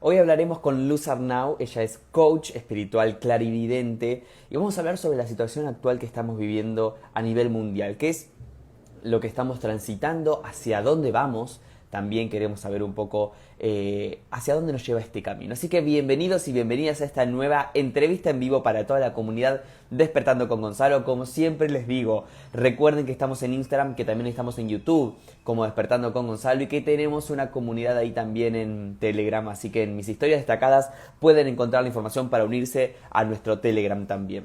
Hoy hablaremos con Luz Arnau, ella es coach espiritual clarividente y vamos a hablar sobre la situación actual que estamos viviendo a nivel mundial, qué es lo que estamos transitando, hacia dónde vamos. También queremos saber un poco hacia dónde nos lleva este camino. Así que bienvenidos y bienvenidas a esta nueva entrevista en vivo para toda la comunidad Despertando con Gonzalo. Como siempre les digo, recuerden que estamos en Instagram, que también estamos en YouTube como Despertando con Gonzalo y que tenemos una comunidad ahí también en Telegram. Así que en mis historias destacadas pueden encontrar la información para unirse a nuestro Telegram también.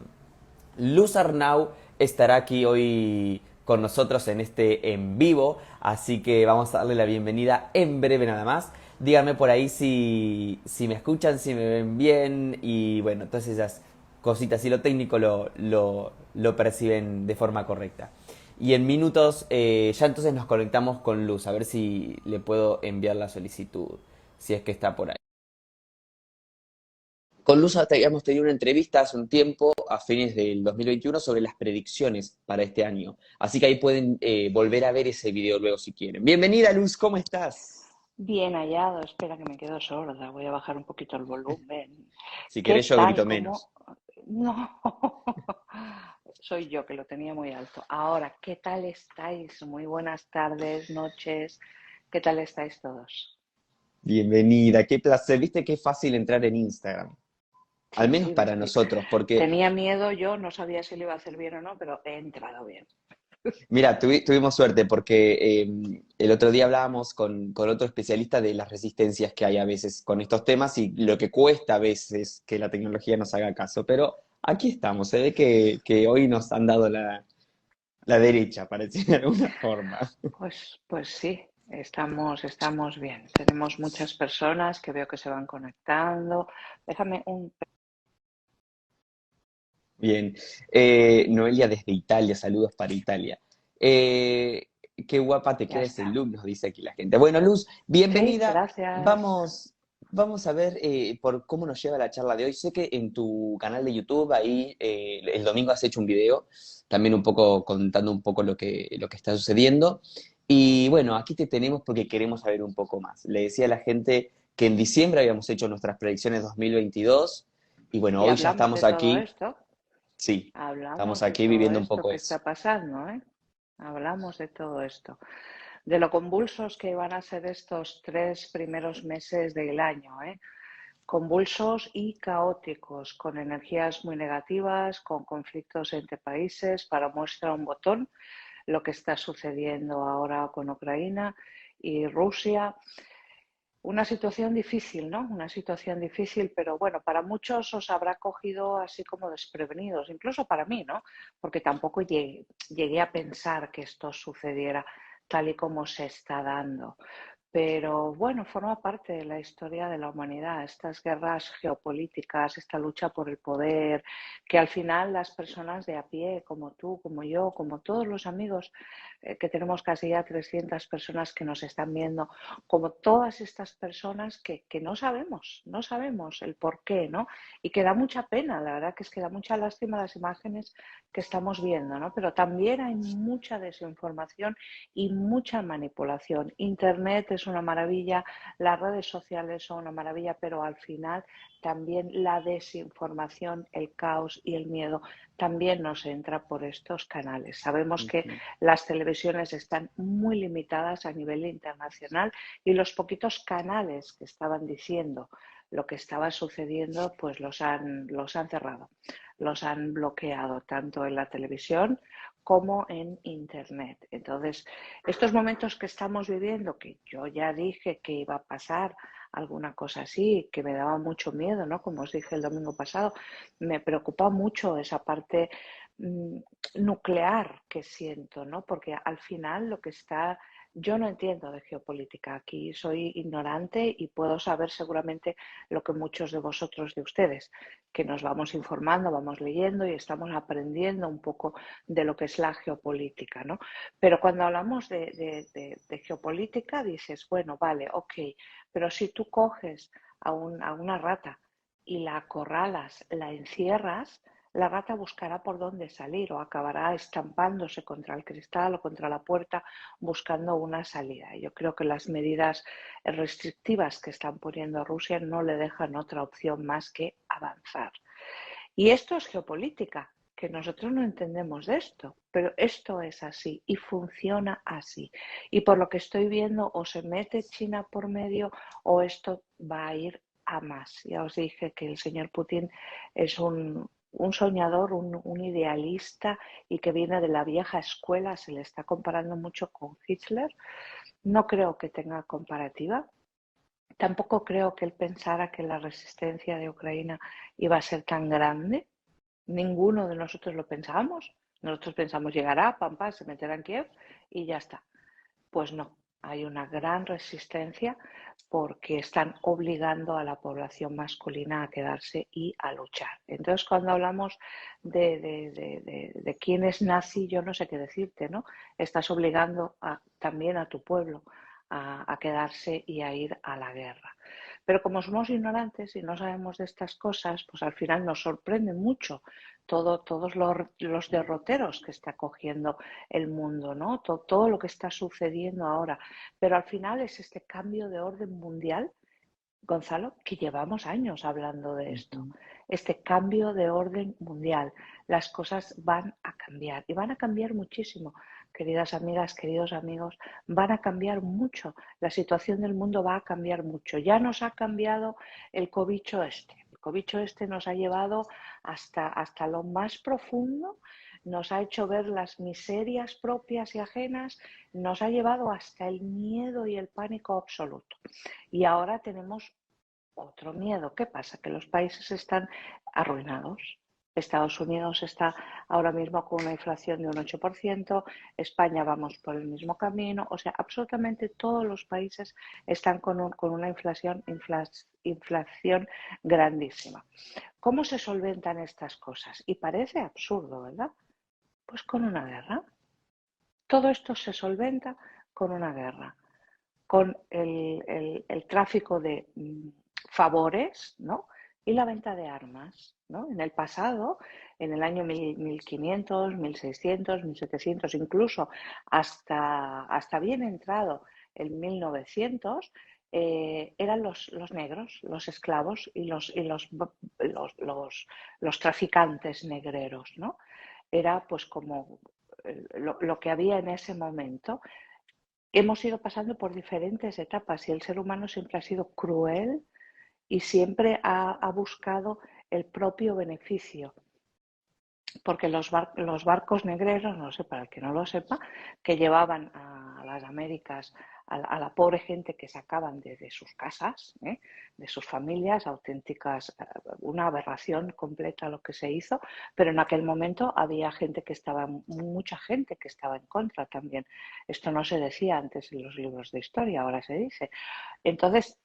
Luz Arnau estará aquí hoy con nosotros en este en vivo, así que vamos a darle la bienvenida en breve nada más. Díganme por ahí si me escuchan, si me ven bien y bueno, todas esas cositas y lo técnico lo perciben de forma correcta. Y en minutos ya entonces nos conectamos con Luz, a ver si le puedo enviar la solicitud, si es que está por ahí. Con Luz habíamos tenido una entrevista hace un tiempo, a fines del 2021, sobre las predicciones para este año. Así que ahí pueden volver a ver ese video luego si quieren. Bienvenida, Luz, ¿cómo estás? Bien hallado, espera que me quedo sorda, voy a bajar un poquito el volumen. Si ¿Qué querés yo tal? grito ¿Cómo? menos. No, soy yo que lo tenía muy alto. Ahora, ¿qué tal estáis? Muy buenas tardes, noches. ¿Qué tal estáis todos? Bienvenida, qué placer. Viste qué fácil entrar en Instagram. Al Sí, menos sí, para nosotros, porque tenía miedo yo, no sabía si lo iba a hacer bien o no, pero he entrado bien. mira, tuvimos suerte porque el otro día hablábamos con otro especialista de las resistencias que hay a veces con estos temas y lo que cuesta a veces que la tecnología nos haga caso. Pero aquí estamos, se ve que hoy nos han dado la derecha, para decir de alguna forma. Pues sí, estamos bien. Tenemos muchas personas que veo que se van conectando. Déjame un... Bien. Noelia desde Italia, saludos para Italia. Eh, Qué guapa te Ya queda ese está. look, nos dice aquí la gente. Bueno, Luz, Sí, bienvenida. gracias. Vamos a ver por cómo nos lleva la charla de hoy. Sé que en tu canal de YouTube, ahí el domingo has hecho un video, también un poco contando un poco lo que está sucediendo. Y bueno, aquí te tenemos porque queremos saber un poco más. Le decía a la gente que en diciembre habíamos hecho nuestras predicciones 2022 y bueno, Y hoy ya hablamos estamos de todo aquí. esto, Sí, estamos hablamos de aquí todo viviendo un esto poco que eso. está pasando, ¿eh? Hablamos de todo esto, de lo convulsos que van a ser estos 3 primeros meses del año, ¿eh? Convulsos y caóticos, con energías muy negativas, con conflictos entre países. Para muestra un botón lo que está sucediendo ahora con Ucrania y Rusia. Una situación difícil, ¿no? Una situación difícil, pero bueno, para muchos os habrá cogido así como desprevenidos, incluso para mí, ¿no? Porque tampoco llegué a pensar que esto sucediera tal y como se está dando. Pero bueno, forma parte de la historia de la humanidad, estas guerras geopolíticas, esta lucha por el poder, que al final las personas de a pie, como tú, como yo, como todos los amigos, que tenemos casi ya 300 personas que nos están viendo, como todas estas personas que no sabemos el por qué, ¿no? Y que da mucha pena, la verdad que es que da mucha lástima las imágenes que estamos viendo, ¿no? Pero también hay mucha desinformación y mucha manipulación. Internet es una maravilla, las redes sociales son una maravilla, pero al final también la desinformación, el caos y el miedo también nos entra por estos canales. Sabemos que Ujú. las televisiones están muy limitadas a nivel internacional y los poquitos canales que estaban diciendo lo que estaba sucediendo, pues los han cerrado, los han bloqueado tanto en la televisión como en Internet. Entonces, estos momentos que estamos viviendo, que yo ya dije que iba a pasar alguna cosa así, que me daba mucho miedo, ¿no? Como os dije el domingo pasado, me preocupa mucho esa parte mmm, nuclear que siento, ¿no? Porque al final lo que está, yo no entiendo de geopolítica, aquí soy ignorante y puedo saber seguramente lo que muchos de vosotros, de ustedes, que nos vamos informando, vamos leyendo y estamos aprendiendo un poco de lo que es la geopolítica, ¿no? Pero cuando hablamos de geopolítica dices, bueno, vale, ok, pero si tú coges a una rata y la acorralas, la encierras, la rata buscará por dónde salir o acabará estampándose contra el cristal o contra la puerta buscando una salida. Yo creo que las medidas restrictivas que están poniendo Rusia no le dejan otra opción más que avanzar. Y esto es geopolítica, que nosotros no entendemos de esto, pero esto es así y funciona así. Y por lo que estoy viendo, o se mete China por medio o esto va a ir a más. Ya os dije que el señor Putin es un soñador, un idealista y que viene de la vieja escuela, se le está comparando mucho con Hitler. No creo que tenga comparativa. Tampoco creo que él pensara que la resistencia de Ucrania iba a ser tan grande. Ninguno de nosotros lo pensábamos. Nosotros pensamos llegará, pam, pam, se meterá en Kiev y ya está. Pues no, hay una gran resistencia porque están obligando a la población masculina a quedarse y a luchar. Entonces, cuando hablamos de quién es nazi, yo no sé qué decirte, ¿no? Estás obligando también a tu pueblo a quedarse y a ir a la guerra. Pero como somos ignorantes y no sabemos de estas cosas, pues al final nos sorprende mucho todos los derroteros que está cogiendo el mundo, ¿no? Todo lo que está sucediendo ahora. Pero al final es este cambio de orden mundial, Gonzalo, que llevamos años hablando de esto. Este cambio de orden mundial. Las cosas van a cambiar y van a cambiar muchísimo. Queridas amigas, queridos amigos, van a cambiar mucho. La situación del mundo va a cambiar mucho. Ya nos ha cambiado el cobicho este. El cobicho este nos ha llevado hasta lo más profundo, nos ha hecho ver las miserias propias y ajenas, nos ha llevado hasta el miedo y el pánico absoluto. Y ahora tenemos otro miedo. ¿Qué pasa? Que los países están arruinados. Estados Unidos está ahora mismo con una inflación de un 8%, España vamos por el mismo camino, o sea, absolutamente todos los países están con una inflación grandísima. ¿Cómo se solventan estas cosas? Y parece absurdo, ¿verdad? Pues con una guerra. Todo esto se solventa con una guerra, con el tráfico de favores, ¿no? Y la venta de armas, ¿no? En el pasado, en el año 1500, 1600, 1700, incluso hasta bien entrado el 1900, eran los negros, los esclavos y los traficantes negreros, ¿no? Era pues como lo que había en ese momento. Hemos ido pasando por diferentes etapas y el ser humano siempre ha sido cruel y siempre ha buscado el propio beneficio. Porque los barcos negreros, no sé, para el que no lo sepa, que llevaban a las Américas a la pobre gente que sacaban de sus casas, de sus familias, auténticas, una aberración completa lo que se hizo, pero en aquel momento había mucha gente que estaba en contra también. Esto no se decía antes en los libros de historia, ahora se dice. Entonces,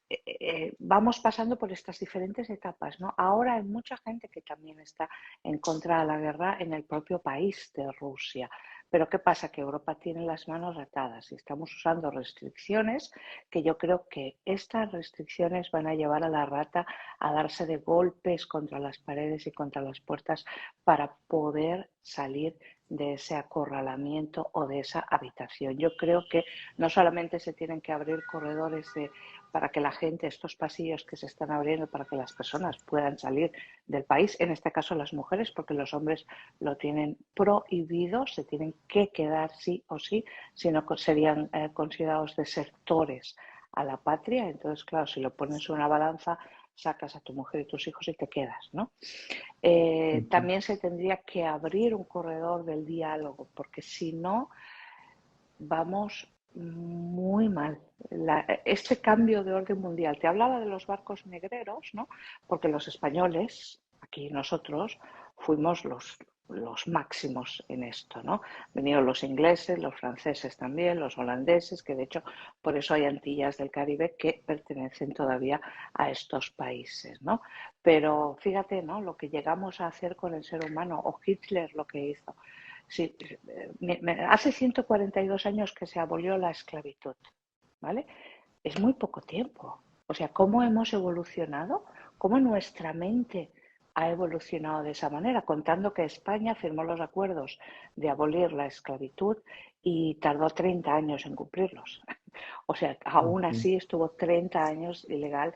vamos pasando por estas diferentes etapas, ¿no? Ahora hay mucha gente que también está en contra de la guerra en el propio país de Rusia. Pero ¿qué pasa? Que Europa tiene las manos atadas y estamos usando restricciones que yo creo que estas restricciones van a llevar a la rata a darse de golpes contra las paredes y contra las puertas para poder salir de ese acorralamiento o de esa habitación. Yo creo que no solamente se tienen que abrir corredores para que la gente, estos pasillos que se están abriendo para que las personas puedan salir del país, en este caso las mujeres, porque los hombres lo tienen prohibido, se tienen que quedar sí o sí, sino que serían considerados desertores a la patria. Entonces, claro, si lo pones en una balanza, sacas a tu mujer y tus hijos y te quedas, ¿no? También se tendría que abrir un corredor del diálogo, porque si no, vamos muy mal. Este cambio de orden mundial. Te hablaba de los barcos negreros, ¿no? Porque los españoles, aquí nosotros, fuimos los máximos en esto, ¿no? Vinieron los ingleses, los franceses también, los holandeses, que de hecho por eso hay Antillas del Caribe que pertenecen todavía a estos países, ¿no? Pero fíjate, ¿no? Lo que llegamos a hacer con el ser humano, o Hitler lo que hizo. Sí, hace 142 años que se abolió la esclavitud, ¿vale? Es muy poco tiempo. O sea, cómo hemos evolucionado, cómo nuestra mente ha evolucionado de esa manera, contando que España firmó los acuerdos de abolir la esclavitud y tardó 30 años en cumplirlos. O sea, aún Ujú. así estuvo 30 años ilegal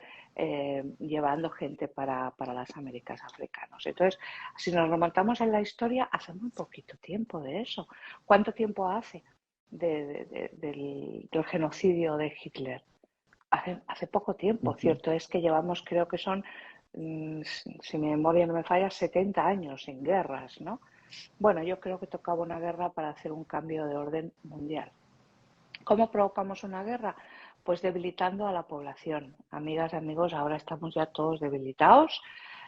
llevando gente para las Américas africanas. Entonces, si nos remontamos en la historia, hace muy poquito tiempo de eso. ¿Cuánto tiempo hace del genocidio de Hitler? Hace poco tiempo. Ujú. Cierto es que llevamos, creo que son, si mi memoria no me falla, 70 años en guerras, ¿no? Bueno, yo creo que tocaba una guerra para hacer un cambio de orden mundial. ¿Cómo provocamos una guerra? Pues debilitando a la población. Amigas y amigos, ahora estamos ya todos debilitados.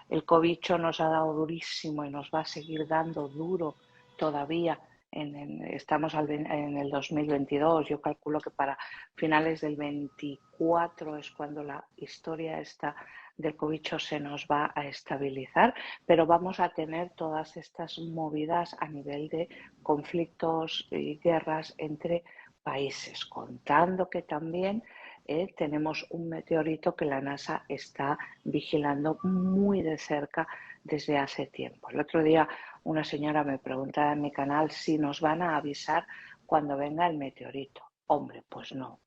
El cobicho nos ha dado durísimo y nos va a seguir dando duro todavía. Estamos en el 2022. Yo calculo que para finales del 24 es cuando la historia esta del cobicho se nos va a estabilizar, pero vamos a tener todas estas movidas a nivel de conflictos y guerras entre países, contando que también tenemos un meteorito que la NASA está vigilando muy de cerca desde hace tiempo. El otro día una señora me preguntaba en mi canal si nos van a avisar cuando venga el meteorito. Hombre, pues no,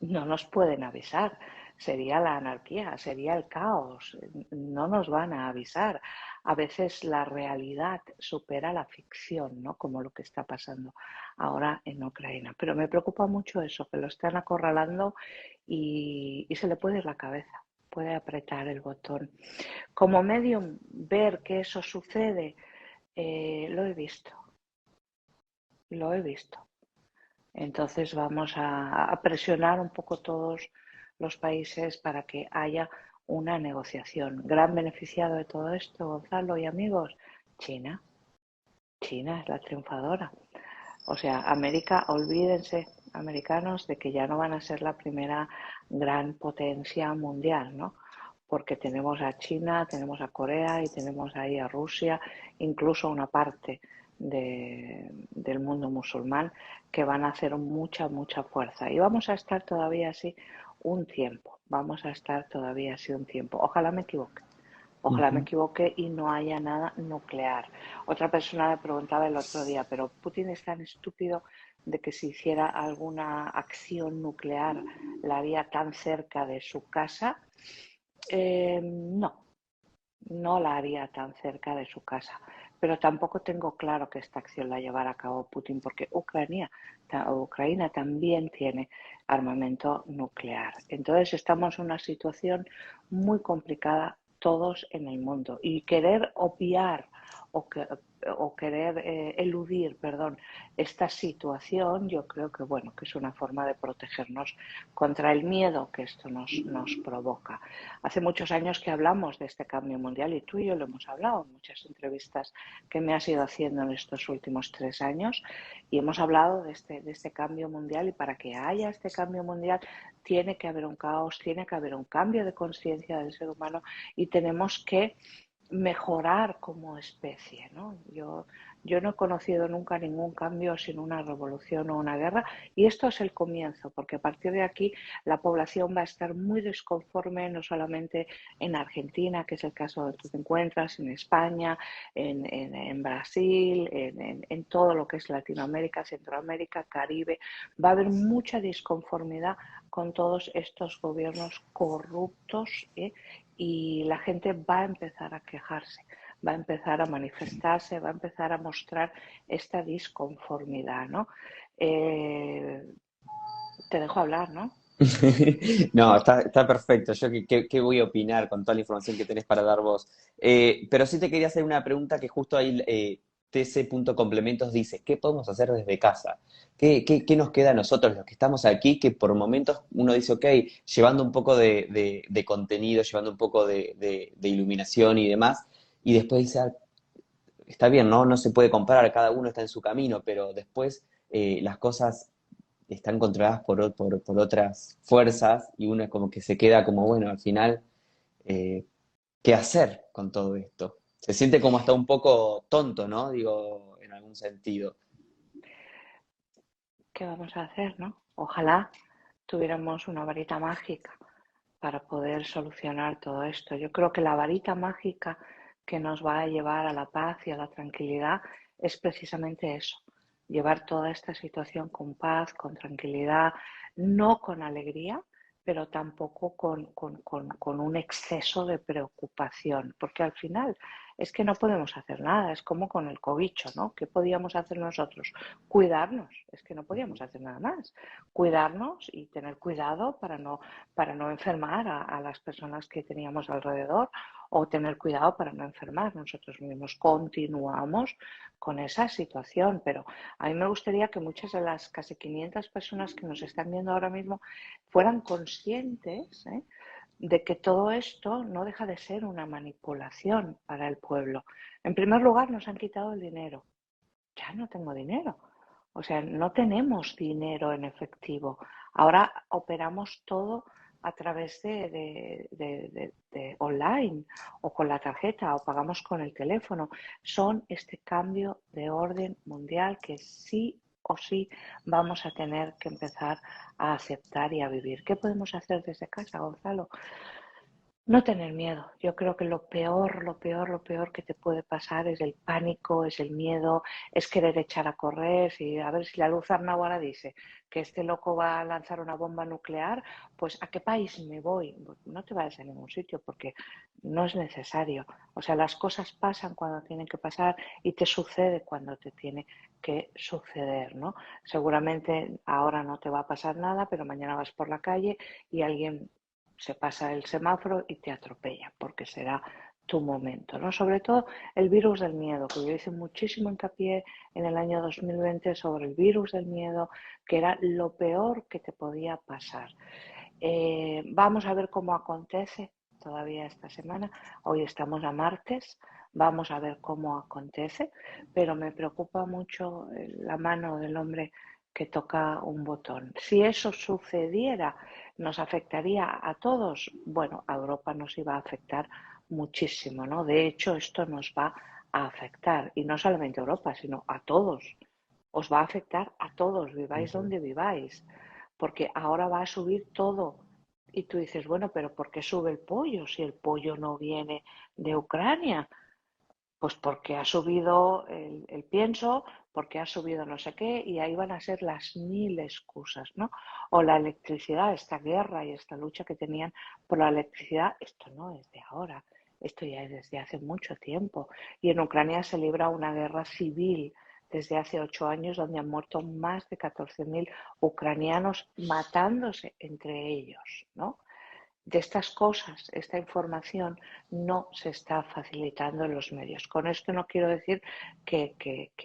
no nos pueden avisar. Sería la anarquía, sería el caos. No nos van a avisar. A veces la realidad supera la ficción, ¿no? Como lo que está pasando ahora en Ucrania. Pero me preocupa mucho eso, que lo están acorralando y se le puede ir la cabeza, puede apretar el botón. Como medium, ver que eso sucede, lo he visto, lo he visto. Entonces vamos a presionar un poco todos los países para que haya una negociación. Gran beneficiado de todo esto, Gonzalo y amigos, China. China es la triunfadora. O sea, América, olvídense, americanos, de que ya no van a ser la primera gran potencia mundial, ¿no? Porque tenemos a China, tenemos a Corea y tenemos ahí a Rusia, incluso una parte del mundo musulmán que van a hacer mucha, mucha fuerza. Y vamos a estar todavía así un tiempo, vamos a estar todavía así un tiempo. Ojalá me equivoque. Ojalá me Ujú. equivoque y no haya nada nuclear. Otra persona me preguntaba el otro día, pero Putin es tan estúpido de que si hiciera alguna acción nuclear la haría tan cerca de su casa. No, no la haría tan cerca de su casa. Pero tampoco tengo claro que esta acción la llevará a cabo Putin, porque Ucrania también tiene armamento nuclear. Entonces estamos en una situación muy complicada todos en el mundo. Y querer obviar o, que, o querer eludir, perdón, esta situación, yo creo que bueno, que es una forma de protegernos contra el miedo que esto nos provoca. Hace muchos años que hablamos de este cambio mundial y tú y yo lo hemos hablado en muchas entrevistas que me has ido haciendo en estos últimos 3 años y hemos hablado de este cambio mundial y para que haya este cambio mundial tiene que haber un caos, tiene que haber un cambio de conciencia del ser humano y tenemos que mejorar como especie, ¿no? Yo no he conocido nunca ningún cambio sin una revolución o una guerra y esto es el comienzo, porque a partir de aquí la población va a estar muy desconforme, no solamente en Argentina, que es el caso donde tú te encuentras, en España, en Brasil, en todo lo que es Latinoamérica, Centroamérica, Caribe. Va a haber mucha disconformidad con todos estos gobiernos corruptos, y la gente va a empezar a quejarse, va a empezar a manifestarse, va a empezar a mostrar esta disconformidad, ¿no? Te dejo hablar, ¿no? No, está perfecto. Yo qué voy a opinar con toda la información que tenés para dar vos. Pero sí te quería hacer una pregunta que justo ahí TC.complementos dice, ¿qué podemos hacer desde casa? ¿Qué nos queda a nosotros, los que estamos aquí, que por momentos uno dice, ok, llevando un poco de contenido, llevando un poco de iluminación y demás, y después dice, "Ah, está bien, ¿no? No se puede comparar, cada uno está en su camino, pero después las cosas están controladas por otras fuerzas y uno es como que se queda como, bueno, al final, eh, ¿qué hacer con todo esto? Se siente como hasta un poco tonto, ¿no? Digo, en algún sentido. ¿Qué vamos a hacer, no? Ojalá tuviéramos una varita mágica para poder solucionar todo esto. Yo creo que la varita mágica que nos va a llevar a la paz y a la tranquilidad es precisamente eso, llevar toda esta situación con paz, con tranquilidad, no con alegría, pero tampoco con un exceso de preocupación, porque al final es que no podemos hacer nada, es como con el cobicho, ¿no? ¿Qué podíamos hacer nosotros? Cuidarnos, es que no podíamos hacer nada más, cuidarnos y tener cuidado para no enfermar a las personas que teníamos alrededor o tener cuidado para no enfermar nosotros mismos. Continuamos con esa situación, pero a mí me gustaría que muchas de las casi 500 personas que nos están viendo ahora mismo fueran conscientes, de que todo esto no deja de ser una manipulación para el pueblo. En primer lugar, nos han quitado el dinero. Ya no tengo dinero. O sea, no tenemos dinero en efectivo. Ahora operamos todo a través de online o con la tarjeta o pagamos con el teléfono. Son este cambio de orden mundial que sí o sí vamos a tener que empezar a aceptar y a vivir. ¿Qué podemos hacer desde casa, Gonzalo? No tener miedo. Yo creo que lo peor que te puede pasar es el pánico, es el miedo, es querer echar a correr. Y a ver si la Luz Arnau ahora dice que este loco va a lanzar una bomba nuclear, pues ¿a qué país me voy? No te vayas a ningún sitio porque no es necesario. O sea, las cosas pasan cuando tienen que pasar y te sucede cuando te tiene que suceder, ¿no? Seguramente ahora no te va a pasar nada, pero mañana vas por la calle y alguien se pasa el semáforo y te atropella, porque será tu momento, ¿no? Sobre todo el virus del miedo, que yo hice muchísimo hincapié en el año 2020 sobre el virus del miedo, que era lo peor que te podía pasar. Vamos a ver cómo acontece todavía esta semana. Hoy estamos a martes, vamos a ver cómo acontece, pero me preocupa mucho la mano del hombre que toca un botón. Si eso sucediera, nos afectaría a todos. Bueno, a Europa nos iba a afectar muchísimo, ¿no? De hecho, esto nos va a afectar, y no solamente a Europa, sino a todos. Os va a afectar a todos, viváis donde viváis, porque ahora va a subir todo. Y tú dices, bueno, pero ¿por qué sube el pollo si el pollo no viene de Ucrania? Pues porque ha subido el pienso, porque ha subido no sé qué, y ahí van a ser las mil excusas, ¿no? O la electricidad, esta guerra y esta lucha que tenían por la electricidad, esto no es de ahora, esto ya es desde hace mucho tiempo. Y en Ucrania se libra una guerra civil desde hace 8 años donde han muerto más de 14.000 ucranianos matándose entre ellos, ¿no? De estas cosas, esta información no se está facilitando en los medios. Con esto no quiero decir que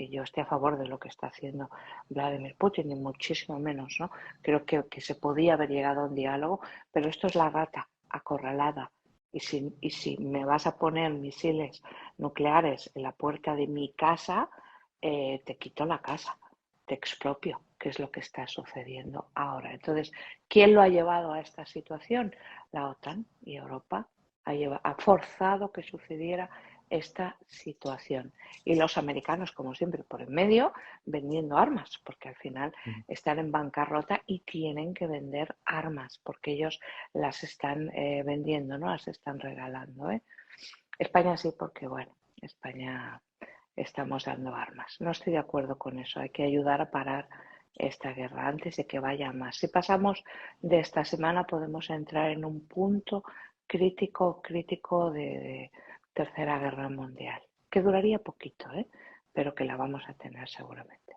yo esté a favor de lo que está haciendo Vladimir Putin, ni muchísimo menos, ¿no? Creo que se podía haber llegado a un diálogo, pero esto es la gata acorralada. Y si me vas a poner misiles nucleares en la puerta de mi casa, te quito la casa, te expropio, que es lo que está sucediendo ahora. Entonces, ¿quién lo ha llevado a esta situación? La OTAN y Europa ha forzado que sucediera esta situación. Y los americanos, como siempre, por en medio, vendiendo armas, porque al final están en bancarrota y tienen que vender armas, porque ellos las están vendiendo, ¿no? Las están regalando. España sí, porque bueno, España estamos dando armas. No estoy de acuerdo con eso. Hay que ayudar a parar esta guerra antes de que vaya más. Si pasamos de esta semana podemos entrar en un punto crítico de Tercera Guerra Mundial, que duraría poquito, pero que la vamos a tener seguramente.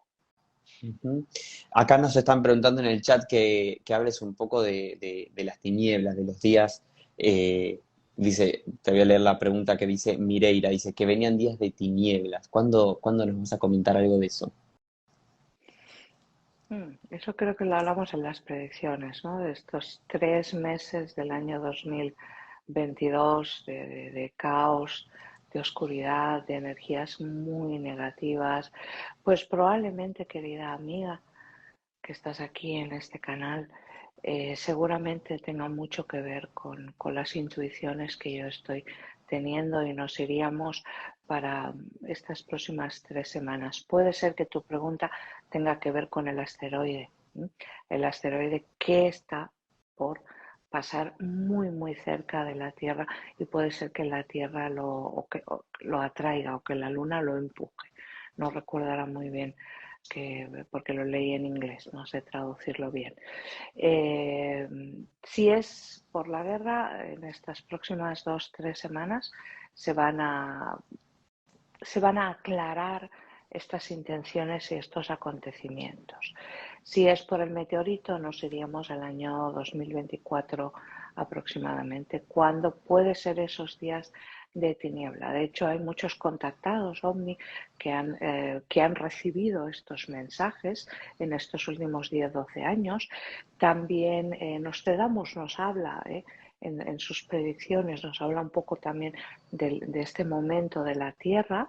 Ujú. Acá nos están preguntando en el chat que hables un poco de las tinieblas, de los días. Dice, te voy a leer la pregunta que dice Mireira, dice que venían días de tinieblas. ¿Cuándo nos vas a comentar algo de eso? Eso creo que lo hablamos en las predicciones, ¿no? De estos 3 meses del año 2022 de caos, de oscuridad, de energías muy negativas. Pues probablemente, querida amiga, que estás aquí en este canal, seguramente tenga mucho que ver con las intuiciones que yo estoy teniendo y nos iríamos para estas próximas 3 semanas. Puede ser que tu pregunta tenga que ver con el asteroide. ¿Sí? El asteroide que está por pasar muy, muy cerca de la Tierra y puede ser que la Tierra o lo atraiga o que la Luna lo empuje. No recuerdo ahora muy bien porque lo leí en inglés, no sé traducirlo bien. Eh, si es por la guerra, en estas próximas 2 o 3 semanas se van a, se van a aclarar estas intenciones y estos acontecimientos. Si es por el meteorito, nos iríamos al año 2024 aproximadamente, cuando puede ser esos días de tiniebla. De hecho, hay muchos contactados OVNI que han recibido estos mensajes en estos últimos 10-12 años. También Nostradamus nos habla, en sus predicciones, nos habla un poco también de este momento de la Tierra.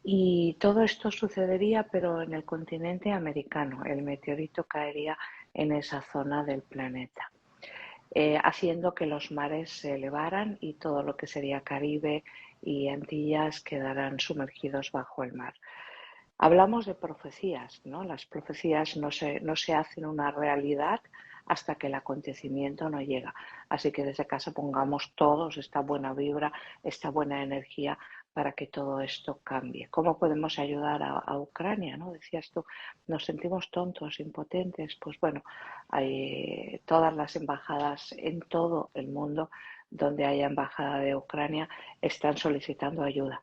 Y todo esto sucedería, pero en el continente americano. El meteorito caería en esa zona del planeta, haciendo que los mares se elevaran y todo lo que sería Caribe y Antillas quedaran sumergidos bajo el mar. Hablamos de profecías, ¿no? Las profecías no se hacen una realidad hasta que el acontecimiento no llega. Así que desde casa pongamos todos esta buena vibra, esta buena energía para que todo esto cambie. ¿Cómo podemos ayudar a Ucrania? ¿No? Decías tú, nos sentimos tontos, impotentes. Pues bueno, hay todas las embajadas en todo el mundo donde haya embajada de Ucrania están solicitando ayuda,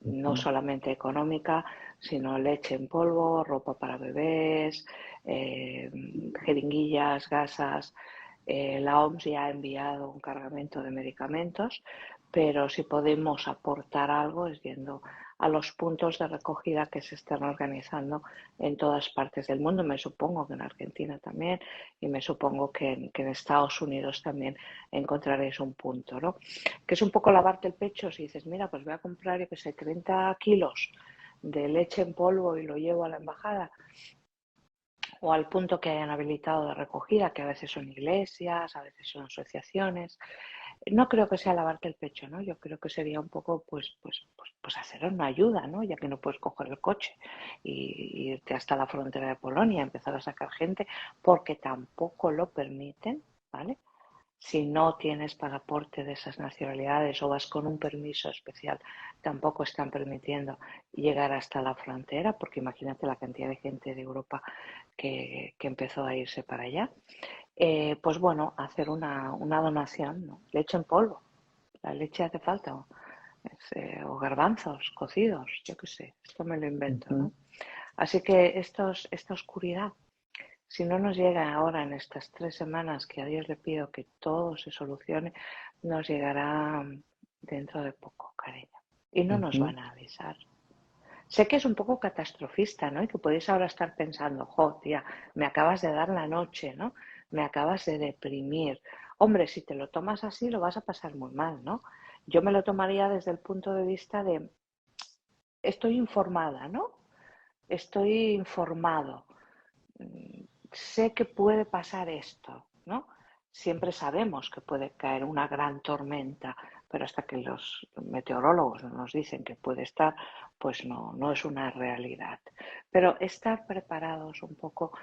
no Ujú. solamente económica, sino leche en polvo, ropa para bebés, jeringuillas, gasas. La OMS ya ha enviado un cargamento de medicamentos, pero si podemos aportar algo es yendo a los puntos de recogida que se están organizando en todas partes del mundo. Me supongo que en Argentina también y me supongo que en Estados Unidos también encontraréis un punto, ¿no? Que es un poco lavarte el pecho si dices, mira, pues voy a comprar, yo que sé, 30 kilos de leche en polvo y lo llevo a la embajada o al punto que hayan habilitado de recogida, que a veces son iglesias, a veces son asociaciones. No creo que sea lavarte el pecho, ¿no? Yo creo que sería un poco, pues hacer una ayuda, ¿no? Ya que no puedes coger el coche y irte hasta la frontera de Polonia, empezar a sacar gente, porque tampoco lo permiten, ¿vale? Si no tienes pasaporte de esas nacionalidades o vas con un permiso especial, tampoco están permitiendo llegar hasta la frontera, porque imagínate la cantidad de gente de Europa que empezó a irse para allá. Pues bueno, hacer una donación, ¿no? Leche en polvo, la leche hace falta, o garbanzos cocidos, yo qué sé, esto me lo invento, Ujú. ¿no? Así que esta oscuridad, si no nos llega ahora en estas 3 semanas, que a Dios le pido que todo se solucione, nos llegará dentro de poco, cariño. Y no nos Ujú. van a avisar. Sé que es un poco catastrofista, ¿no? Y que podéis ahora estar pensando, jo, tía, me acabas de dar la noche, ¿no? Me acabas de deprimir. Hombre, si te lo tomas así, lo vas a pasar muy mal, ¿no? Yo me lo tomaría desde el punto de vista de, estoy informada, ¿no? Estoy informado. Sé que puede pasar esto, ¿no? Siempre sabemos que puede caer una gran tormenta, pero hasta que los meteorólogos nos dicen que puede estar, pues no es una realidad. Pero estar preparados un poco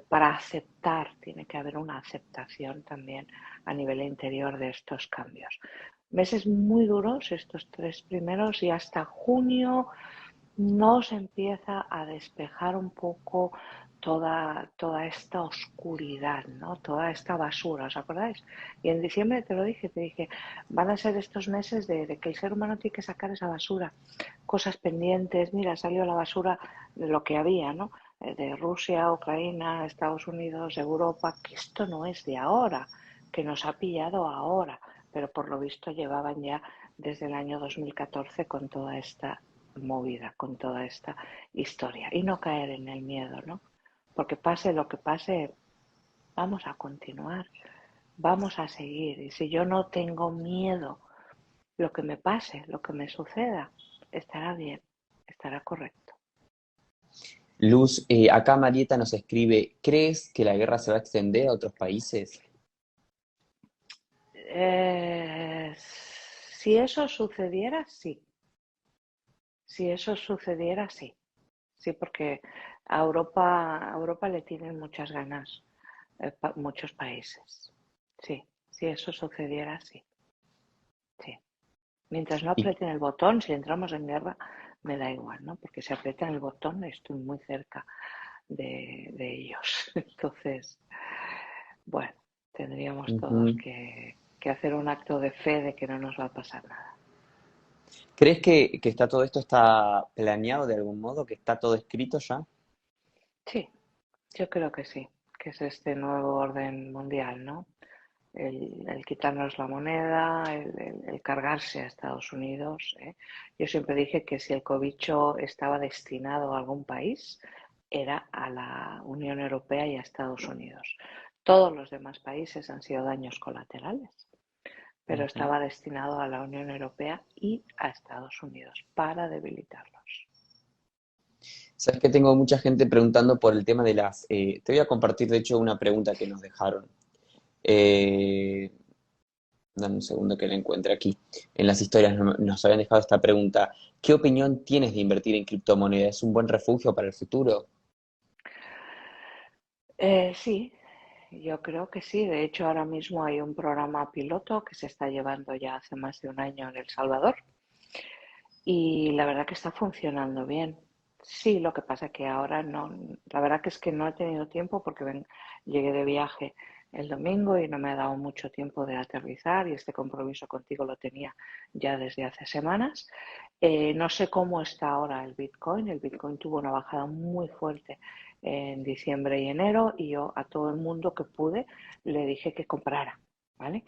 para aceptar, tiene que haber una aceptación también a nivel interior de estos cambios. Meses muy duros estos 3 primeros y hasta junio nos empieza a despejar un poco toda esta oscuridad, ¿no? Toda esta basura, ¿os acordáis? Y en diciembre te lo dije, te dije, van a ser estos meses de que el ser humano tiene que sacar esa basura, cosas pendientes, mira, salió la basura de lo que había, ¿no? De Rusia, Ucrania, Estados Unidos, Europa, que esto no es de ahora, que nos ha pillado ahora, pero por lo visto llevaban ya desde el año 2014 con toda esta movida, con toda esta historia y no caer en el miedo, ¿no? Porque pase lo que pase, vamos a continuar, vamos a seguir. Y si yo no tengo miedo, lo que me pase, lo que me suceda, estará bien, estará correcto. Luz, acá Marieta nos escribe, ¿crees que la guerra se va a extender a otros países? Si eso sucediera, sí. Si eso sucediera, sí. Sí, porque a Europa le tienen muchas ganas muchos países. sí. Si eso sucediera, sí, sí. Mientras no Y, aprieten el botón, si entramos en guerra, me da igual, ¿no? Porque si aprietan el botón, estoy muy cerca de ellos. Entonces, bueno, tendríamos todos ujú. que hacer un acto de fe de que no nos va a pasar nada. ¿Crees que está todo esto está planeado de algún modo, que está todo escrito ya? Sí, yo creo que sí, que es este nuevo orden mundial, ¿no? El quitarnos la moneda, el cargarse a Estados Unidos, ¿eh? Yo siempre dije que si el cobicho estaba destinado a algún país, era a la Unión Europea y a Estados Unidos. Todos los demás países han sido daños colaterales, pero Ujú. estaba destinado a la Unión Europea y a Estados Unidos para debilitarlos. Sabes que tengo mucha gente preguntando por el tema de las... te voy a compartir, de hecho, una pregunta que nos dejaron. Eh, Dame un segundo que la encuentre aquí. En las historias nos habían dejado esta pregunta. ¿Qué opinión tienes de invertir en criptomonedas? ¿Es un buen refugio para el futuro? Sí, yo creo que sí. De hecho, ahora mismo hay un programa piloto que se está llevando ya hace más de un año en El Salvador y la verdad que está funcionando bien. Sí, lo que pasa es que ahora no, la verdad que es que no he tenido tiempo porque llegué de viaje el domingo y no me ha dado mucho tiempo de aterrizar y este compromiso contigo lo tenía ya desde hace semanas. No sé cómo está ahora el Bitcoin. El Bitcoin tuvo una bajada muy fuerte en diciembre y enero y yo a todo el mundo que pude le dije que comprara, ¿vale?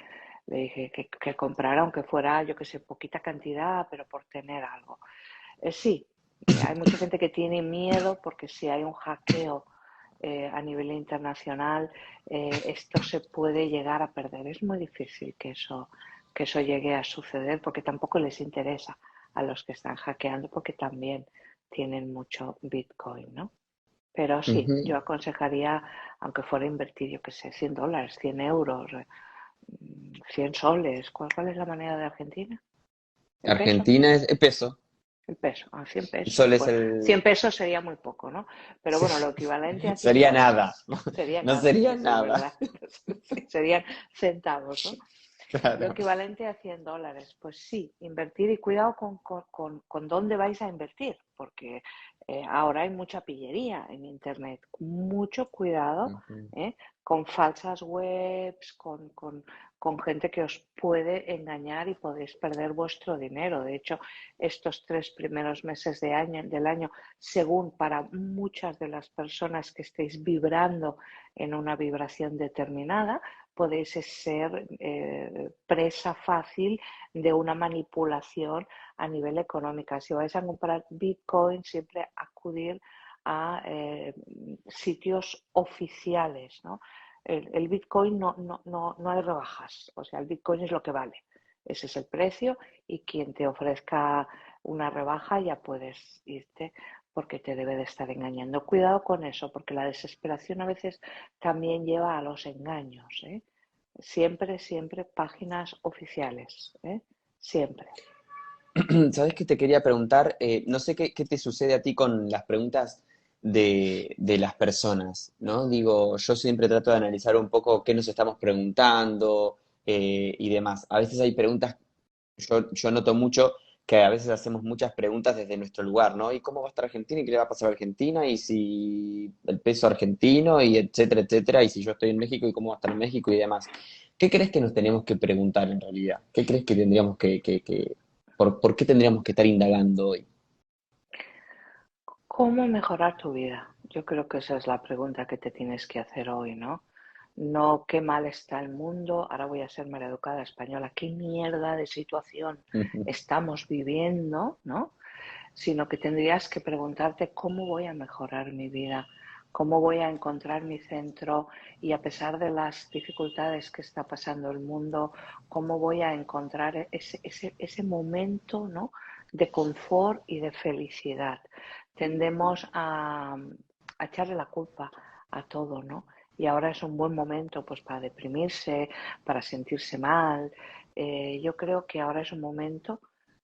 Le dije que comprara, aunque fuera, yo que sé, poquita cantidad, pero por tener algo. Sí, hay mucha gente que tiene miedo porque si hay un hackeo a nivel internacional, esto se puede llegar a perder. Es muy difícil que eso llegue a suceder porque tampoco les interesa a los que están hackeando porque también tienen mucho Bitcoin, ¿no? Pero sí, Ujú. yo aconsejaría, aunque fuera a invertir, yo qué sé, $100, 100 euros, 100 soles. ¿Cuál es la moneda de Argentina? ¿El peso? Argentina es peso. El peso, a 100 pesos. Sol es Bueno, 100 el... pesos sería muy poco, ¿no? Pero bueno, lo equivalente a 100 Sería nada. dólares sería No nada, sería eso es nada. verdad. Sí, serían centavos, ¿no? Lo Claro. equivalente a 100 dólares. Pues sí, invertir y cuidado con dónde vais a invertir, porque ahora hay mucha pillería en Internet. Mucho cuidado Ujú. ¿eh? Con falsas webs, con gente que os puede engañar y podéis perder vuestro dinero. De hecho, estos 3 primeros meses del año, según para muchas de las personas que estéis vibrando en una vibración determinada, podéis ser presa fácil de una manipulación a nivel económico. Si vais a comprar Bitcoin, siempre acudir a sitios oficiales, ¿no? El Bitcoin no hay rebajas, o sea, el Bitcoin es lo que vale. Ese es el precio y quien te ofrezca una rebaja ya puedes irte porque te debe de estar engañando. Cuidado con eso, porque la desesperación a veces también lleva a los engaños, ¿eh? Siempre, siempre páginas oficiales, ¿eh? Siempre. ¿Sabes qué te quería preguntar? No sé qué te sucede a ti con las preguntas de las personas, ¿no? Digo, yo siempre trato de analizar un poco qué nos estamos preguntando y demás. A veces hay preguntas, yo noto mucho que a veces hacemos muchas preguntas desde nuestro lugar, ¿no? ¿Y cómo va a estar Argentina? ¿Y qué le va a pasar a Argentina? ¿Y si el peso argentino? Y etcétera, etcétera. ¿Y si yo estoy en México? ¿Y cómo va a estar en México? Y demás. ¿Qué crees que nos tenemos que preguntar en realidad? ¿Qué crees que tendríamos por qué tendríamos que estar indagando hoy? ¿Cómo mejorar tu vida? Yo creo que esa es la pregunta que te tienes que hacer hoy, ¿no? No qué mal está el mundo, ahora voy a ser maleducada española, qué mierda de situación estamos viviendo, ¿no? Sino que tendrías que preguntarte cómo voy a mejorar mi vida, cómo voy a encontrar mi centro y a pesar de las dificultades que está pasando el mundo, cómo voy a encontrar ese momento, ¿no? De confort y de felicidad. Tendemos a echarle la culpa a todo, ¿no? Y ahora es un buen momento pues para deprimirse, para sentirse mal. Yo creo que ahora es un momento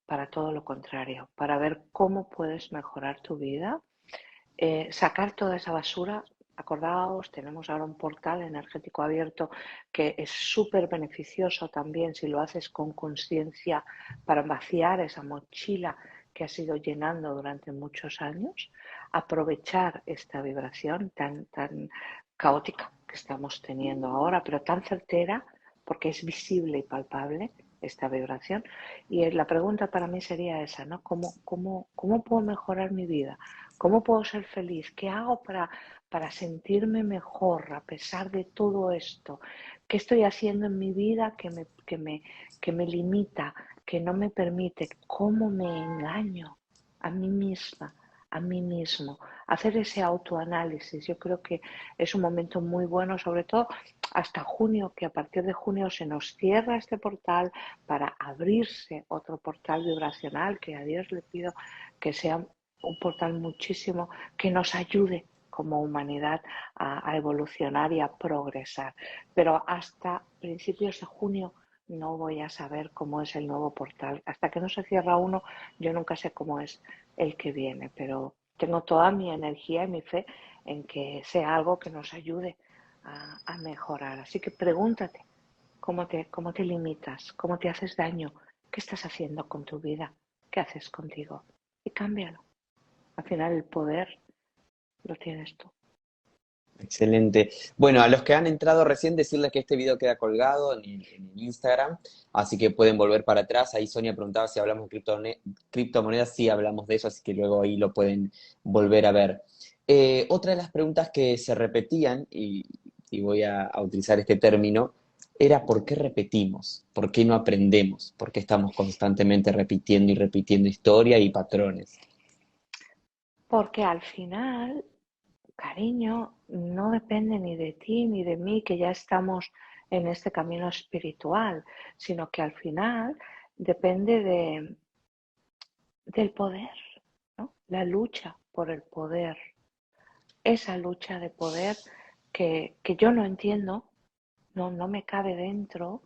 para todo lo contrario, para ver cómo puedes mejorar tu vida, sacar toda esa basura, Acordaos, tenemos ahora un portal energético abierto que es súper beneficioso también si lo haces con conciencia para vaciar esa mochila que has ido llenando durante muchos años, aprovechar esta vibración tan caótica que estamos teniendo ahora, pero tan certera porque es visible y palpable esta vibración. Y la pregunta para mí sería esa, ¿no? ¿Cómo puedo mejorar mi vida? ¿Cómo puedo ser feliz? ¿Qué hago para sentirme mejor a pesar de todo esto? ¿Qué estoy haciendo en mi vida que me limita, que no me permite? ¿Cómo me engaño a mí misma, a mí mismo? Hacer ese autoanálisis, yo creo que es un momento muy bueno, sobre todo hasta junio, que a partir de junio se nos cierra este portal para abrirse otro portal vibracional, que a Dios le pido que sea un portal muchísimo, que nos ayude como humanidad a evolucionar y a progresar. Pero hasta principios de junio no voy a saber cómo es el nuevo portal. Hasta que no se cierra uno, yo nunca sé cómo es el que viene, pero tengo toda mi energía y mi fe en que sea algo que nos ayude a mejorar. Así que pregúntate cómo te limitas, cómo te haces daño, qué estás haciendo con tu vida, qué haces contigo y cámbialo. Al final el poder lo tienes tú. Excelente. Bueno, a los que han entrado recién decirles que este video queda colgado en el Instagram, así que pueden volver para atrás. Ahí Sonia preguntaba si hablamos de criptomonedas, sí hablamos de eso, así que luego ahí lo pueden volver a ver. Otra de las preguntas que se repetían, y voy a utilizar este término, era ¿por qué repetimos? ¿Por qué no aprendemos? ¿Por qué estamos constantemente repitiendo y repitiendo historia y patrones? Porque al final, cariño, no depende ni de ti ni de mí, que ya estamos en este camino espiritual, sino que al final depende del poder, ¿no? La lucha por el poder, esa lucha de poder que yo no entiendo, no me cabe dentro,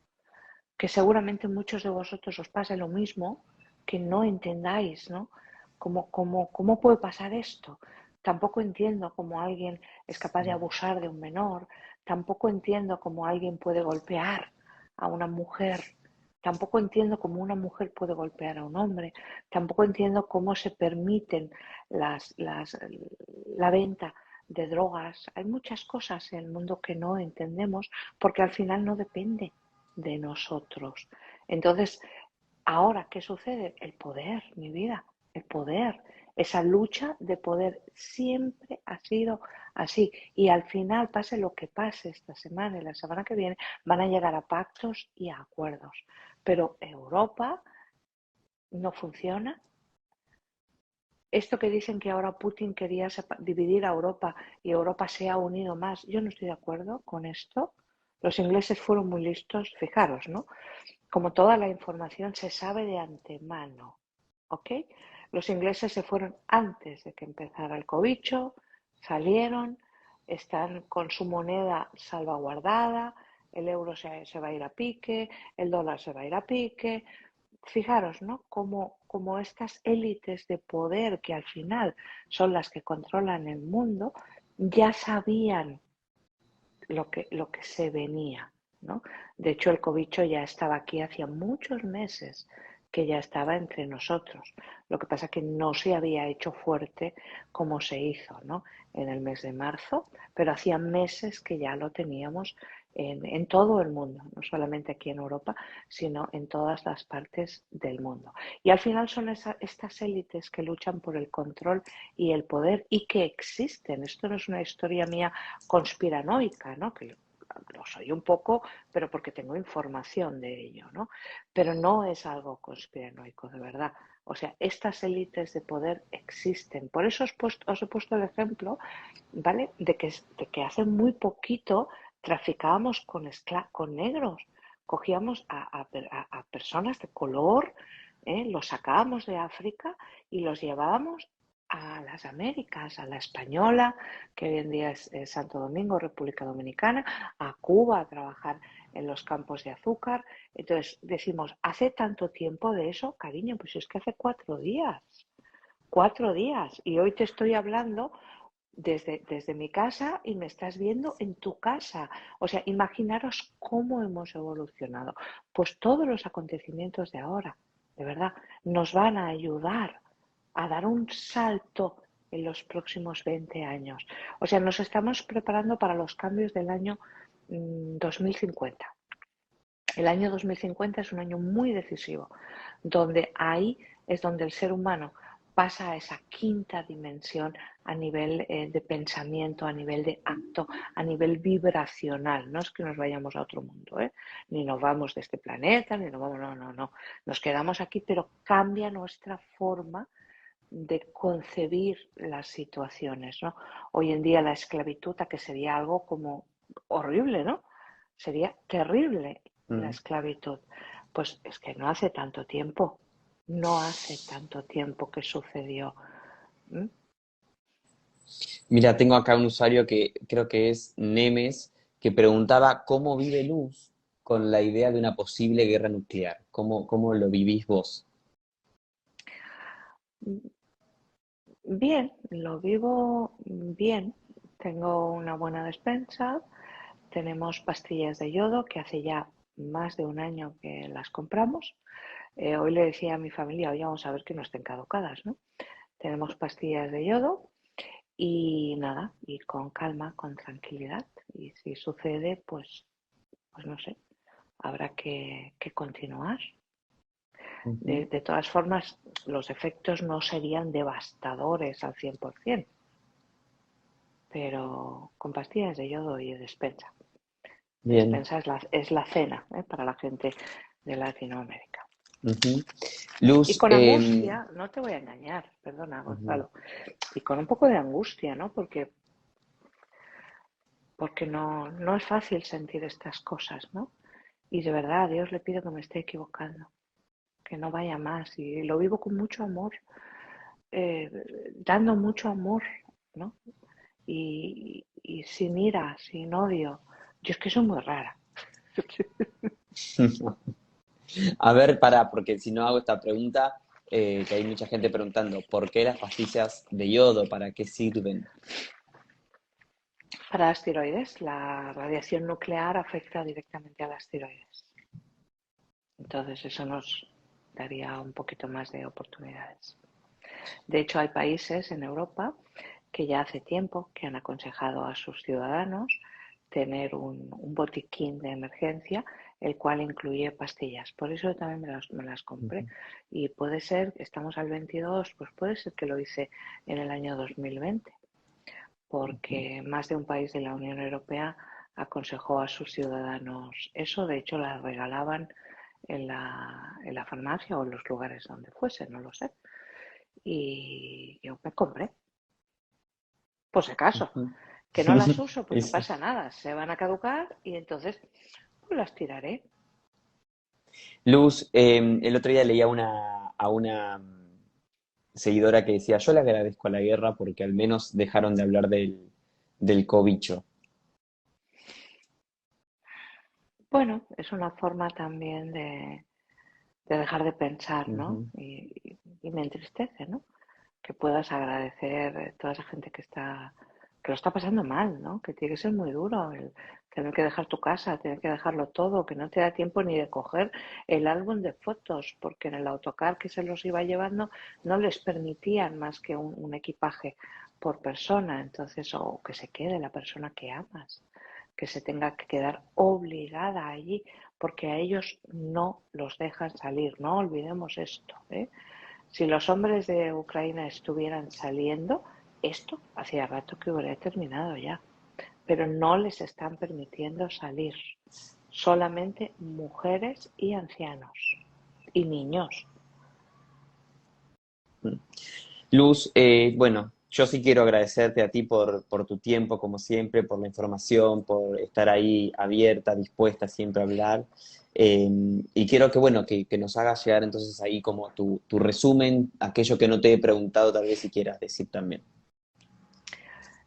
que seguramente muchos de vosotros os pase lo mismo, que no entendáis, ¿no? ¿Cómo puede pasar esto? Tampoco entiendo cómo alguien es capaz de abusar de un menor, tampoco entiendo cómo alguien puede golpear a una mujer, tampoco entiendo cómo una mujer puede golpear a un hombre, tampoco entiendo cómo se permiten las, las, la venta de drogas. Hay muchas cosas en el mundo que no entendemos porque al final no depende de nosotros. Entonces, ahora, ¿qué sucede? El poder, mi vida, el poder. Esa lucha de poder siempre ha sido así. Y al final, pase lo que pase esta semana y la semana que viene, van a llegar a pactos y a acuerdos. Pero Europa no funciona. Esto que dicen que ahora Putin quería dividir a Europa y Europa se ha unido más, yo no estoy de acuerdo con esto. Los ingleses fueron muy listos, fijaros, ¿no? Como toda la información se sabe de antemano, ¿ok? Los ingleses se fueron antes de que empezara el cobicho, salieron, están con su moneda salvaguardada, el euro se va a ir a pique, el dólar se va a ir a pique. Fijaros, ¿no? Como estas élites de poder que al final son las que controlan el mundo, ya sabían lo que se venía, ¿no? De hecho, el cobicho ya estaba aquí hacía muchos meses que ya estaba entre nosotros. Lo que pasa es que no se había hecho fuerte como se hizo, ¿no? En el mes de marzo, pero hacía meses que ya lo teníamos en todo el mundo, no solamente aquí en Europa, sino en todas las partes del mundo. Y al final son estas élites que luchan por el control y el poder y que existen. Esto no es una historia mía conspiranoica, ¿no? Que lo soy un poco, pero porque tengo información de ello, ¿no? Pero no es algo conspiranoico, de verdad. O sea, estas élites de poder existen. Por eso os he puesto el ejemplo, ¿vale? De que hace muy poquito traficábamos con negros. Cogíamos a personas de color, los sacábamos de África y los llevábamos a las Américas, a la Española, que hoy en día es Santo Domingo, República Dominicana, a Cuba a trabajar en los campos de azúcar. Entonces decimos, ¿hace tanto tiempo de eso? Cariño, pues es que hace 4 días, 4 días. Y hoy te estoy hablando desde mi casa y me estás viendo en tu casa. O sea, imaginaros cómo hemos evolucionado. Pues todos los acontecimientos de ahora, de verdad, nos van a ayudar a dar un salto en los próximos 20 años. O sea, nos estamos preparando para los cambios del año 2050. El año 2050 es un año muy decisivo, donde ahí es donde el ser humano pasa a esa quinta dimensión a nivel de pensamiento, a nivel de acto, a nivel vibracional. No es que nos vayamos a otro mundo, ni nos vamos de este planeta, ni nos vamos, no. Nos quedamos aquí, pero cambia nuestra forma de concebir las situaciones, ¿no? Hoy en día la esclavitud, que sería algo como horrible, ¿no? Sería terrible la Mm. esclavitud. Pues es que no hace tanto tiempo, no hace tanto tiempo que sucedió. ¿Mm? Mira, tengo acá un usuario que creo que es Nemes, que preguntaba cómo vive Luz con la idea de una posible guerra nuclear. ¿Cómo lo vivís vos? Bien, lo vivo bien. Tengo una buena despensa, tenemos pastillas de yodo que hace ya más de un año que las compramos. Hoy le decía a mi familia, oye, vamos a ver que no estén caducadas, ¿no? Tenemos pastillas de yodo y nada, y con calma, con tranquilidad. Y si sucede, pues no sé, habrá que continuar. Ujú. De todas formas, los efectos no serían devastadores al 100%, pero con pastillas de yodo y de despensa. Bien. Despensa es la cena, para la gente de Latinoamérica. Ujú. Y Luz, con angustia, no te voy a engañar, perdona, ujú. Gonzalo, y con un poco de angustia, ¿no? Porque no es fácil sentir estas cosas, ¿no? Y de verdad a Dios le pido que me esté equivocando, que no vaya más. Y lo vivo con mucho amor, eh, dando mucho amor, ¿no? Y sin ira, sin odio. Yo es que soy muy rara. A ver, porque si no hago esta pregunta, que hay mucha gente preguntando, ¿por qué las pastillas de yodo? ¿Para qué sirven? Para las tiroides, la radiación nuclear afecta directamente a las tiroides. Entonces eso nos daría un poquito más de oportunidades. De hecho, hay países en Europa que ya hace tiempo que han aconsejado a sus ciudadanos tener un botiquín de emergencia, el cual incluye pastillas. Por eso también me las compré. Y puede ser, estamos al 22, pues puede ser que lo hice en el año 2020, porque más de un país de la Unión Europea aconsejó a sus ciudadanos eso. De hecho, las regalaban en la farmacia o en los lugares donde fuese, no lo sé. Y yo me compré, por si acaso, Ujú. que no las uso, pues Y no sí. pasa nada, se van a caducar y entonces pues las tiraré. Luz, el otro día leía a una seguidora que decía, yo le agradezco a la guerra porque al menos dejaron de hablar del cobicho. Bueno, es una forma también de dejar de pensar, ¿no? Ujú. Y me entristece, ¿no? Que puedas agradecer a toda esa gente que lo está pasando mal, ¿no? Que tiene que ser muy duro el tener que dejar tu casa, tener que dejarlo todo, que no te da tiempo ni de coger el álbum de fotos, porque en el autocar que se los iba llevando no les permitían más que un equipaje por persona, entonces, o que se quede la persona que amas, que se tenga que quedar obligada allí, porque a ellos no los dejan salir, no olvidemos esto, ¿eh? Si los hombres de Ucrania estuvieran saliendo, esto hacía rato que hubiera terminado ya, pero no les están permitiendo salir. Solamente mujeres y ancianos y niños. Luz, bueno, yo sí quiero agradecerte a ti por tu tiempo, como siempre, por la información, por estar ahí abierta, dispuesta siempre a hablar. Eh, y quiero que, bueno, que nos hagas llegar entonces ahí como tu resumen, aquello que no te he preguntado, tal vez si quieras decir también.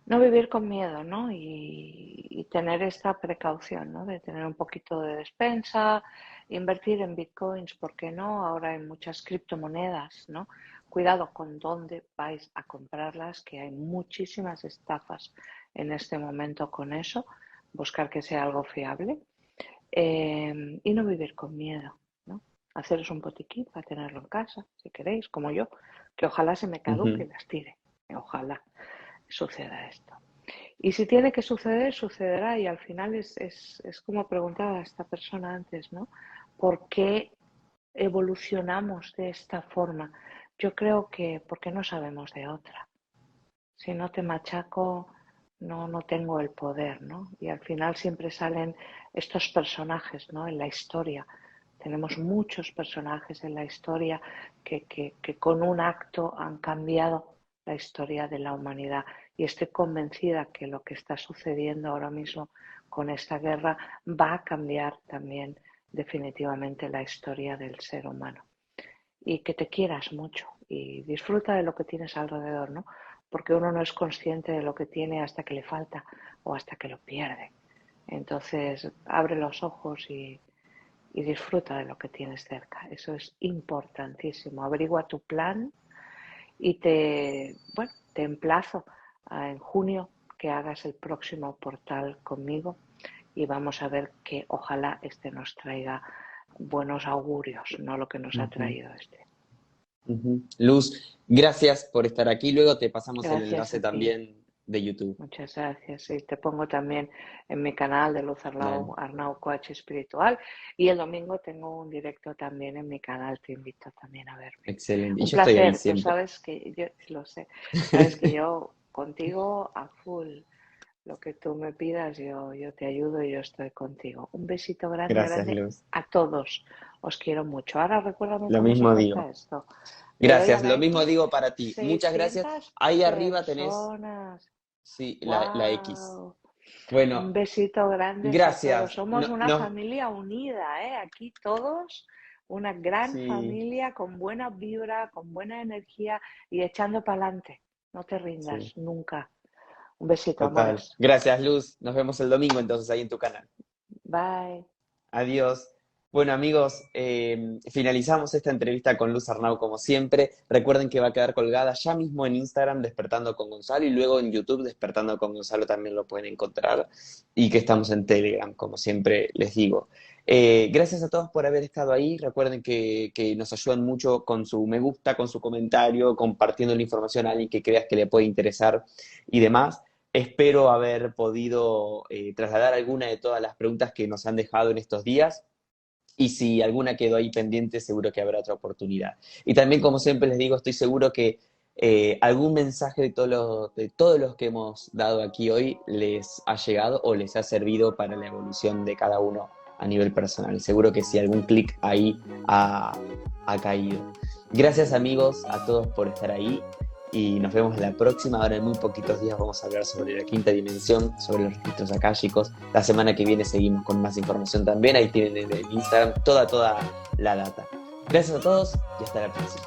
No vivir con miedo, ¿no? Y tener esta precaución, ¿no? De tener un poquito de despensa, Invertir en bitcoins, ¿por qué no? Ahora hay muchas criptomonedas, ¿no? Cuidado con dónde vais a comprarlas, que hay muchísimas estafas en este momento con eso. Buscar que sea algo fiable y no vivir con miedo, ¿no? Haceros un botiquín para tenerlo en casa, si queréis, como yo, que ojalá se me caduque y las tire. Ojalá suceda esto. Y si tiene que suceder, sucederá. Y al final es como preguntaba esta persona antes, ¿no? ¿Por qué evolucionamos de esta forma? Yo creo que porque no sabemos de otra. Si no te machaco, no tengo el poder, ¿no? Y al final siempre salen estos personajes, ¿no? En la historia. Tenemos muchos personajes en la historia que con un acto han cambiado la historia de la humanidad. Y estoy convencida que lo que está sucediendo ahora mismo con esta guerra va a cambiar también definitivamente la historia del ser humano. Y que te quieras mucho y disfruta de lo que tienes alrededor, ¿no? Porque uno no es consciente de lo que tiene hasta que le falta o hasta que lo pierde. Entonces, abre los ojos y disfruta de lo que tienes cerca. Eso es importantísimo. Averigua tu plan y te emplazo en junio que hagas el próximo portal conmigo y vamos a ver que ojalá este nos traiga buenos augurios, no lo que nos ha traído este. Luz, gracias por estar aquí. Luego te pasamos el enlace Gracias a ti. También de YouTube. Muchas gracias. Y te pongo también en mi canal de Luz Arnau Coach Espiritual. Y el domingo tengo un directo también en mi canal. Te invito también a verme. Excelente. Y Un yo estoy ahí placer. Tú siempre. sabes que yo lo sé. Sabes que yo contigo a full. Lo que tú me pidas, yo te ayudo y yo estoy contigo. Un besito grande, Gracias, grande Luz. a todos. Os quiero mucho. Ahora recuérdame Lo cómo se mismo corta digo. esto. Gracias, lo mismo digo para ti. Muchas gracias. 600 Ahí arriba tenés, personas. sí, Wow. la X. Bueno, Un besito grande gracias. a todos. Somos una familia unida, ¿eh? Aquí todos, una gran familia con buena vibra, con buena energía y echando para adelante. No te rindas nunca. Un besito, amores. Gracias, Luz. Nos vemos el domingo entonces ahí en tu canal. Bye. Adiós. Bueno, amigos, finalizamos esta entrevista con Luz Arnau como siempre. Recuerden que va a quedar colgada ya mismo en Instagram Despertando con Gonzalo y luego en YouTube Despertando con Gonzalo también lo pueden encontrar y que estamos en Telegram, como siempre les digo. Gracias a todos por haber estado ahí. Recuerden que nos ayudan mucho con su me gusta, con su comentario, compartiendo la información a alguien que creas que le puede interesar y demás. Espero haber podido trasladar alguna de todas las preguntas que nos han dejado en estos días. Y si alguna quedó ahí pendiente, seguro que habrá otra oportunidad. Y también, como siempre les digo, estoy seguro que algún mensaje de todos los que hemos dado aquí hoy les ha llegado o les ha servido para la evolución de cada uno a nivel personal. Seguro que sí, algún clic ahí ha caído. Gracias, amigos, a todos por estar ahí. Y nos vemos la próxima. Ahora en muy poquitos días vamos a hablar sobre la quinta dimensión, sobre los registros akáshicos. La semana que viene seguimos con más información también. Ahí tienen en el Instagram toda la data. Gracias a todos y hasta la próxima.